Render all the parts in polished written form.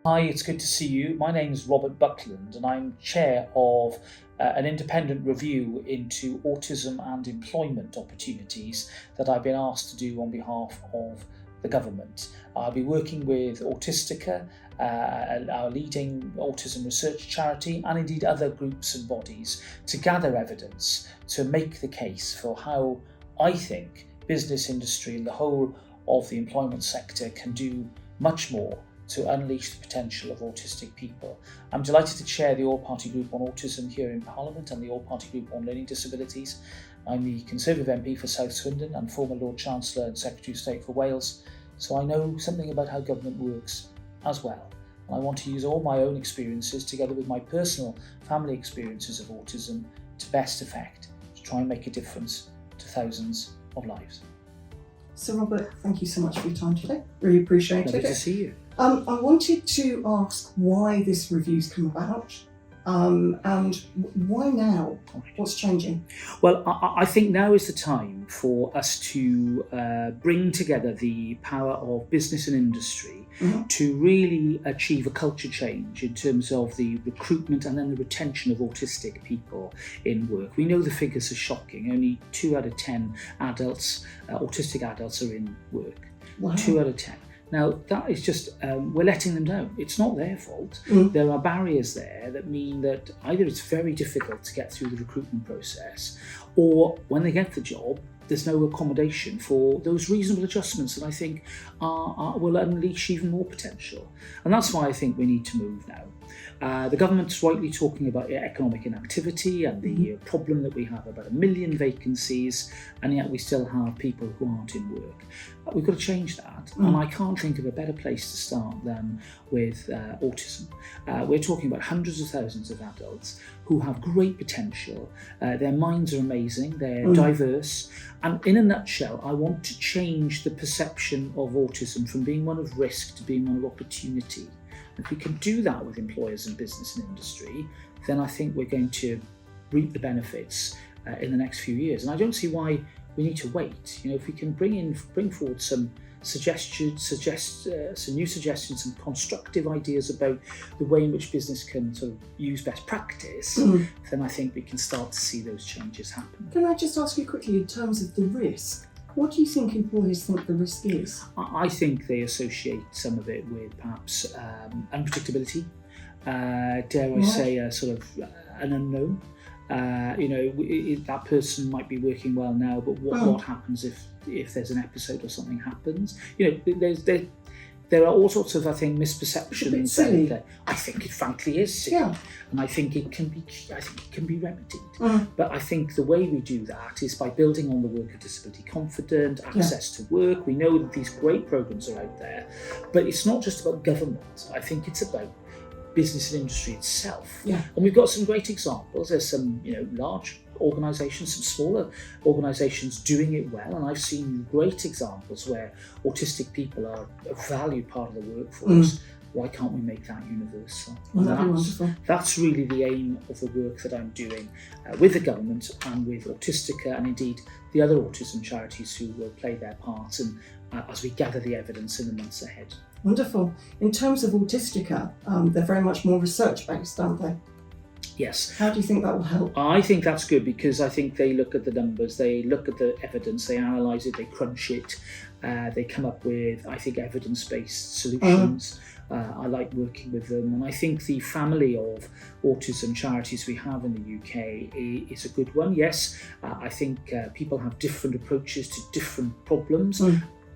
Hi, it's good to see you. My name is Robert Buckland and I'm chair of an independent review into autism and employment opportunities that I've been asked to do on behalf of the government. I'll be working with Autistica, our leading autism research charity, and indeed other groups and bodies to gather evidence to make the case for how I think business industry and the whole of the employment sector can do much more to unleash the potential of autistic people. I'm delighted to chair the All-Party Group on Autism here in Parliament and the All-Party Group on Learning Disabilities. I'm the Conservative MP for South Swindon and former Lord Chancellor and Secretary of State for Wales, so I know something about how government works as well. And I want to use all my own experiences together with my personal family experiences of autism to best effect, to try and make a difference to thousands of lives. So Robert, thank you so much for your time today. Really appreciate it. Lovely to see you. I wanted to ask why this review's come about and why now? What's changing? Well, I think now is the time for us to bring together the power of business and industry to really achieve a culture change in terms of the recruitment and then the retention of autistic people in work. We know the figures are shocking. Only 2 out of 10 adults, autistic adults, are in work. Wow. 2 out of 10. Now, that is just, we're letting them down. It's not their fault. There are barriers there that mean that either it's very difficult to get through the recruitment process, or when they get the job, there's no accommodation for those reasonable adjustments that I think will unleash even more potential. And that's why I think we need to move now. The government's rightly talking about economic inactivity and the problem that we have about 1 million vacancies, and yet we still have people who aren't in work. We've got to change that, and I can't think of a better place to start than with autism. We're talking about hundreds of thousands of adults who have great potential. Their minds are amazing, they're diverse, and in a nutshell, I want to change the perception of autism from being one of risk to being one of opportunity. If we can do that with employers and business and industry, then I think we're going to reap the benefits in the next few years. And I don't see why we need to wait. You know, if we can bring forward some some new suggestions and constructive ideas about the way in which business can sort of use best practice, then I think we can start to see those changes happen. Can I just ask you quickly, in terms of the risk, what do you think employers think the risk is? I think they associate some of it with perhaps unpredictability, dare I say a sort of an unknown. That person might be working well now, but what happens if there's an episode or something happens? You know, there are all sorts of, I think, misperceptions out there. I think it frankly is silly, and I think it can be remedied. But I think the way we do that is by building on the work of Disability Confident, access to work. We know that these great programs are out there, but it's not just about government. I think it's about business and industry itself. And we've got some great examples. There's some, large organisations, some smaller organisations doing it well, and I've seen great examples where autistic people are a valued part of the workforce. Why can't we make that universal? That's really the aim of the work that I'm doing with the government and with Autistica, and indeed the other autism charities who will play their part, and as we gather the evidence in the months ahead. Wonderful. In terms of Autistica, they're very much more research-based, aren't they? Yes. How do you think that will help? I think that's good, because I think they look at the numbers, they look at the evidence, they analyse it, they crunch it, they come up with, I think, evidence-based solutions. I like working with them, and I think the family of autism charities we have in the UK is a good one. Yes, I think people have different approaches to different problems.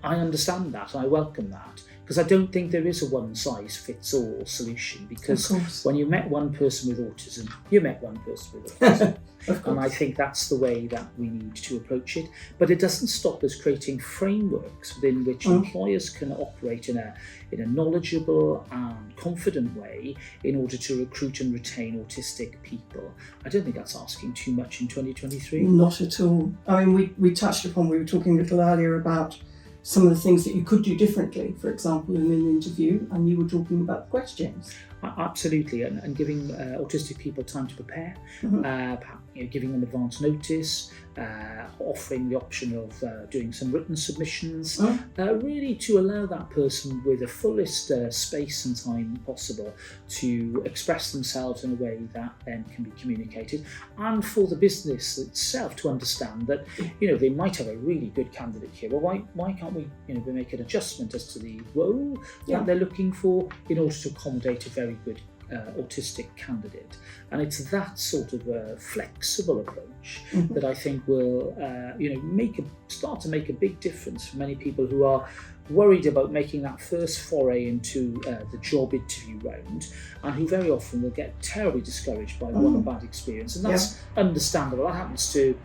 I understand that, I welcome that, because I don't think there is a one-size-fits-all solution, because when you met one person with autism, you met one person with autism. And I think that's the way that we need to approach it. But it doesn't stop us creating frameworks within which employers can operate in a knowledgeable and confident way in order to recruit and retain autistic people. I don't think that's asking too much in 2023. Not at all. I mean, we touched upon, we were talking a little earlier about some of the things that you could do differently, for example, in an interview, and you were talking about questions. Absolutely, and giving autistic people time to prepare, giving them advance notice, offering the option of doing some written submissions, really to allow that person with the fullest space and time possible to express themselves in a way that then can be communicated, and for the business itself to understand that they might have a really good candidate here. Well, why can't we we make an adjustment as to the role that they're looking for in order to accommodate a very good autistic candidate? And it's that sort of flexible approach that I think will start to make a big difference for many people who are worried about making that first foray into the job interview round, and who very often will get terribly discouraged by one bad experience, and that's understandable. That happens to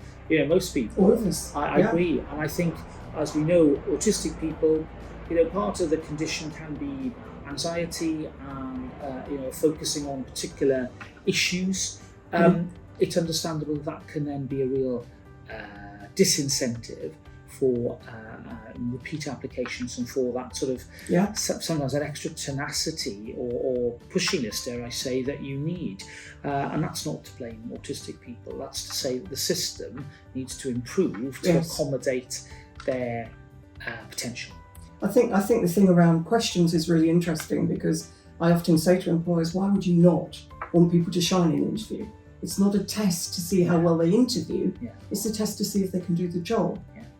most people. All of us. I agree, and I think, as we know, autistic people, part of the condition can be anxiety and focusing on particular issues. It's understandable that can then be a real disincentive for repeat applications, and for that sort of sometimes that extra tenacity or pushiness, dare I say, that you need. And that's not to blame autistic people. That's to say that the system needs to improve to accommodate their potential. I think the thing around questions is really interesting, because I often say to employers, why would you not want people to shine in an interview? It's not a test to see how well they interview, it's a test to see if they can do the job.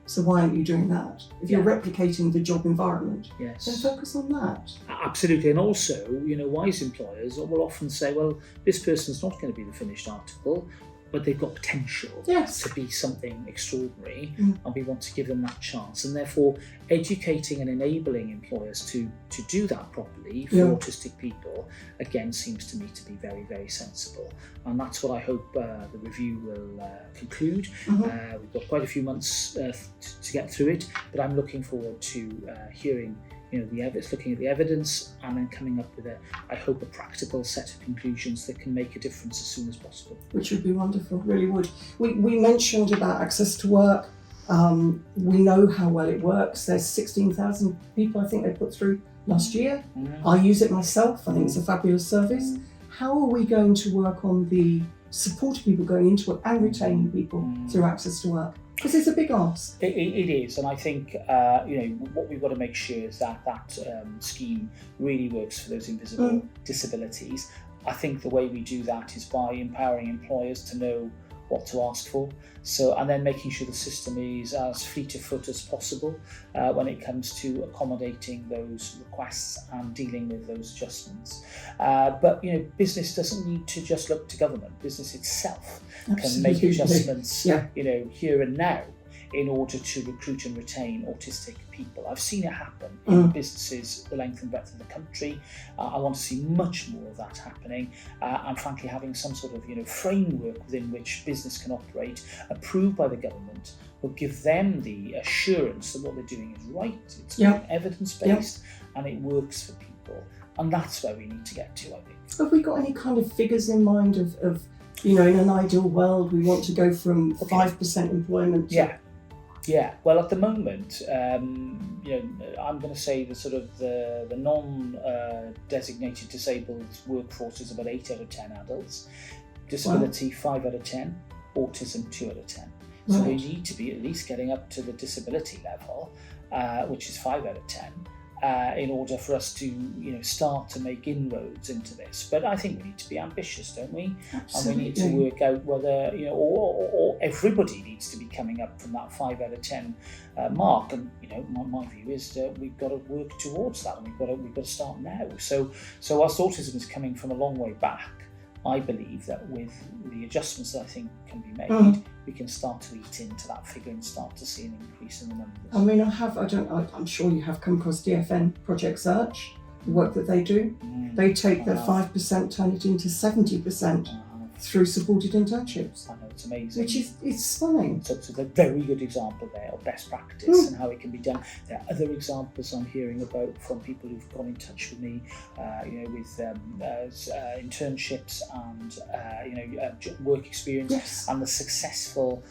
So why aren't you doing that? If you're replicating the job environment, then focus on that. Absolutely, and also, wise employers will often say, well, this person's not going to be the finished article, but they've got potential to be something extraordinary, and we want to give them that chance. And therefore, educating and enabling employers to do that properly for autistic people, again, seems to me to be very, very sensible. And that's what I hope the review will conclude. We've got quite a few months to get through it, but I'm looking forward to hearing looking at the evidence, and then coming up with I hope, a practical set of conclusions that can make a difference as soon as possible. Which would be wonderful, really would. We mentioned about access to work. We know how well it works. There's 16,000 people I think they put through last year. I use it myself. I think it's a fabulous service. How are we going to work on the support of people going into it and retaining people through access to work? Because it's a big ask. It is, and I think what we've got to make sure is that scheme really works for those invisible disabilities. I think the way we do that is by empowering employers to know what to ask for. And then making sure the system is as fleet of foot as possible when it comes to accommodating those requests and dealing with those adjustments. But business doesn't need to just look to government. Business itself can make adjustments, here and now, in order to recruit and retain autistic people. I've seen it happen in businesses the length and breadth of the country. I want to see much more of that happening, and frankly having some sort of framework within which business can operate, approved by the government, will give them the assurance that what they're doing is right, it's evidence-based, and it works for people. And that's where we need to get to, I think. Have we got any kind of figures in mind of in an ideal world we want to go from 5% employment to... Well, at the moment, I'm going to say the non-designated disabled workforce is about 8 out of 10 adults, disability 5 out of 10, autism 2 out of 10. So we need to be at least getting up to the disability level, which is 5 out of 10. In order for us to start to make inroads into this. But I think we need to be ambitious, don't we? Absolutely. And we need to work out whether or everybody needs to be coming up from that 5 out of 10 mark. And my view is that we've got to work towards that, and we've got to start now. So whilst autism is coming from a long way back, I believe that with the adjustments that I think can be made, we can start to eat into that figure and start to see an increase in the numbers. I mean, I'm sure you have come across DFN Project Search, the work that they do. They take their 5%, turn it into 70% through supported internships. I know, it's amazing. Which is stunning. So it's a very good example there of best practice and how it can be done. There are other examples I'm hearing about from people who've gone in touch with me, with internships and work experience, and the successful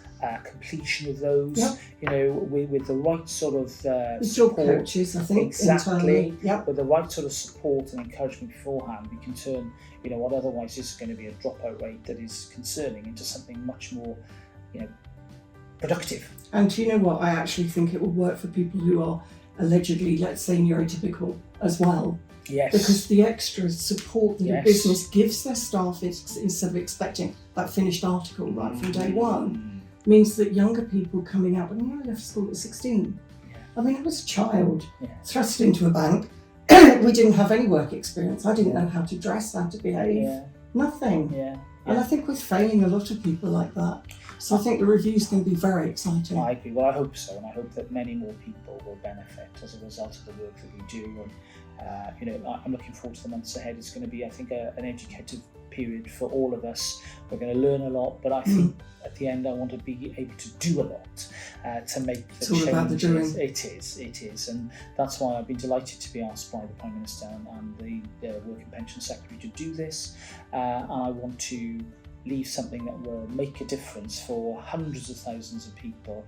completion of those, Yep. you know, with the right sort of Job support. coaches, I think, Exactly. internally. Yep. With the right sort of support and encouragement beforehand, we can turn, you know, what otherwise is going to be a dropout rate that is concerning into something much more, you know, productive. And do you know what? I actually think it would work for people who are allegedly, let's say, neurotypical as well. Yes. Because the extra support that a Yes. business gives their staff instead of expecting that finished article right from day one means that younger people coming out, I mean, I left school at 16. Yeah. I mean, I was a child, Yeah. thrust into a bank. We didn't have any work experience. I didn't know how to dress, how to behave, Yeah. nothing. Yeah. And I think we're failing a lot of people like that. So I think the review's going to be very exciting. I agree. Well, I hope so, and I hope that many more people will benefit as a result of the work that we do. And you know, I'm looking forward to the months ahead. It's going to be, I think, an educative period for all of us. We're going to learn a lot, but I think at the end, I want to be able to do a lot to make the It's all changes. about the doing. It is, and that's why I've been delighted to be asked by the Prime Minister and the Work and Pension Secretary to do this, and I want to leave something that will make a difference for hundreds of thousands of people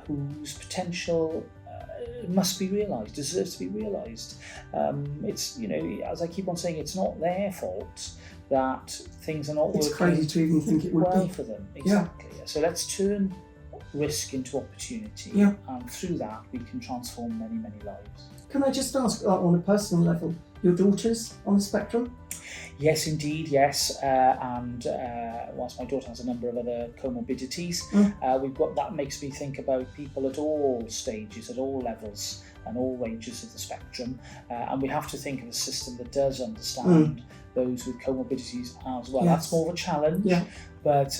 whose potential must be realised, deserves to be realised. It's, you know, as I keep on saying, it's not their fault that things are not It's working crazy to even think it would well be. for them. Exactly. So let's turn risk into opportunity, and through that we can transform many, many lives. Can I just ask, on a personal level, your daughter's on the spectrum? Yes, indeed, yes. And whilst my daughter has a number of other comorbidities, we've got, that makes me think about people at all stages, at all levels and all ranges of the spectrum. And we have to think of a system that does understand those with comorbidities as well. Yes. That's more of a challenge, Yeah. but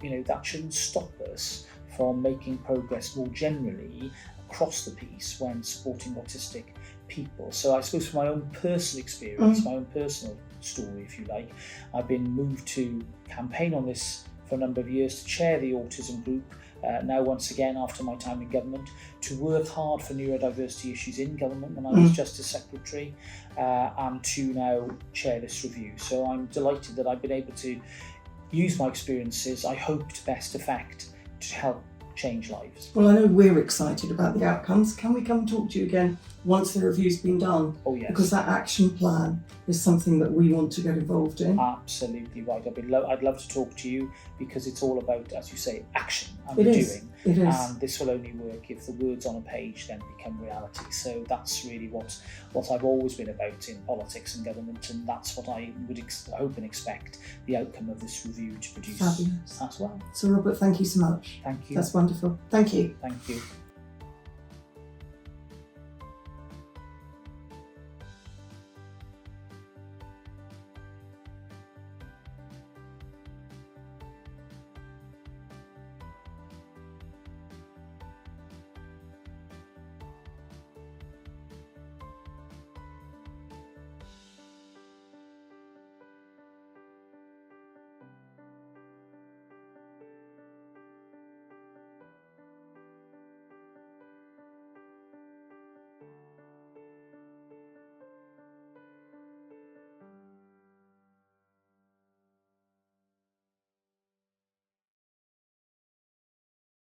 you know, that shouldn't stop us from making progress more generally across the piece when supporting autistic people. So I suppose from my own personal experience, my own personal story, if you like, I've been moved to campaign on this for a number of years, to chair the autism group, now once again after my time in government, to work hard for neurodiversity issues in government when I was Justice Secretary, and to now chair this review. So I'm delighted that I've been able to use my experiences, I hope to best effect, to help change lives. Well, I know we're excited about the outcomes. Can we come and talk to you again once the review's been done? Oh yes. Because that action plan is something that we want to get involved in. Absolutely right. I'd love to talk to you, because it's all about, as you say, action and It the is. doing. It is. And this will only work if the words on a page then become reality. So that's really what I've always been about in politics and government, and that's what I would hope and expect the outcome of this review to produce. Fabulous. As well. So Robert, thank you so much. Thank you. That's wonderful. Thank you. Thank you.